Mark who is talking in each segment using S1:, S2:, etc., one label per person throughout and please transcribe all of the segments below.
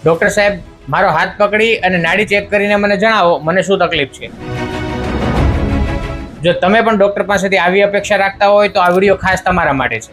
S1: Doctor સાહેબ, મારો હાથ પકડી અને નાડી ચેક કરીને મને જણાવો મને શું તકલીફ છે. જો તમે પણ ડોક્ટર પાસેથી આવી અપેક્ષા રાખતા હોય તો આ વિડીયો ખાસ તમારા માટે છે.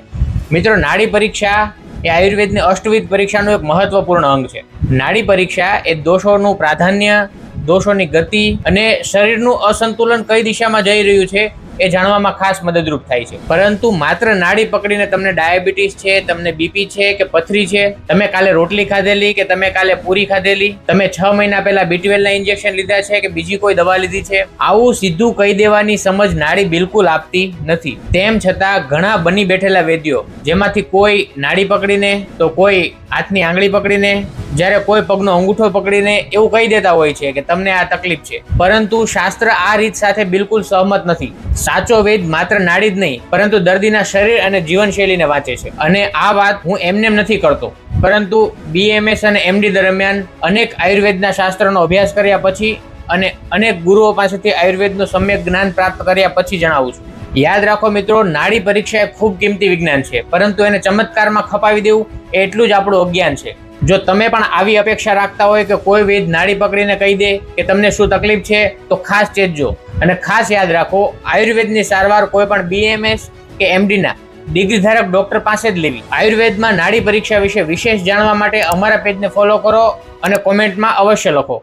S1: મિત્રો, નાડી પરીક્ષા એ આયુર્વેદની અષ્ટવિધ પરીક્ષાનું એક મહત્વપૂર્ણ અંગ છે. નાડી પરીક્ષા એ દોષોનું પ્રાધાન્ય, દોષોની ગતિ અને શરીરનું અસંતુલન કઈ દિશામાં જઈ રહ્યું છે એ જાણવામાં ખાસ મદદરૂપ થાય છે. પરંતુ માત્ર નાડી પકડીને તમને ડાયાબિટીસ છે, તમને બીપી છે કે પથરી છે, તમે કાલે રોટલી ખાધેલી કે તમે કાલે પૂરી ખાધેલી, તમે 6 મહિના પહેલા B12 ના ઇન્જેક્શન લીધા છે કે બીજી કોઈ દવા લીધી છે, આવું સીધું કહી દેવાની સમજ નાડી બિલકુલ આપતી નથી. તેમ છતાં ઘણા બની બેઠેલા વૈદ્યો, જેમાંથી કોઈ નાડી પકડીને તો કોઈ હાથની આંગળી પકડીને, જ્યારે કોઈ પગનો અંગૂઠો પકડીને એવું કહી દેતા હોય છે કે તમને આ તકલીફ છે. પરંતુ શાસ્ત્ર આ રીત સાથે બિલકુલ સહમત નથી. સાચો વૈદ માત્ર નાડી જ નહીં પરંતુ દર્દીના શરીર અને જીવનશૈલીને વાંચે છે. અને આ વાત હું એમનેમ નથી કરતો, પરંતુ BMS અને MD દરમિયાન અનેક આયુર્વેદના શાસ્ત્રનો અભ્યાસ કર્યા પછી અને અનેક ગુરુઓ પાસેથી આયુર્વેદનું સમ્યક જ્ઞાન પ્રાપ્ત કર્યા પછી જણાવું છું. યાદ રાખો મિત્રો, નાડી પરીક્ષા એ ખૂબ કિંમતી વિજ્ઞાન છે, પરંતુ એને ચમત્કારમાં ખપાવી દેવું એ એટલું જ આપણું અજ્ઞાન છે. જો તમે પણ આવી અપેક્ષા રાખતા હોય કે કોઈ વૈદ નાડી પકડીને કહી દે કે તમને શું તકલીફ છે, તો ખાસ ચેતજો. અને ખાસ યાદ રાખો, આયુર્વેદની સારવાર કોઈ પણ BMS કે MD ના ડિગ્રીધારક ડોક્ટર પાસે જ લેવી. આયુર્વેદમાં નાડી પરીક્ષા વિશે વિશેષ જાણવા માટે અમારા પેજને ફોલો કરો અને કોમેન્ટમાં અવશ્ય લખો.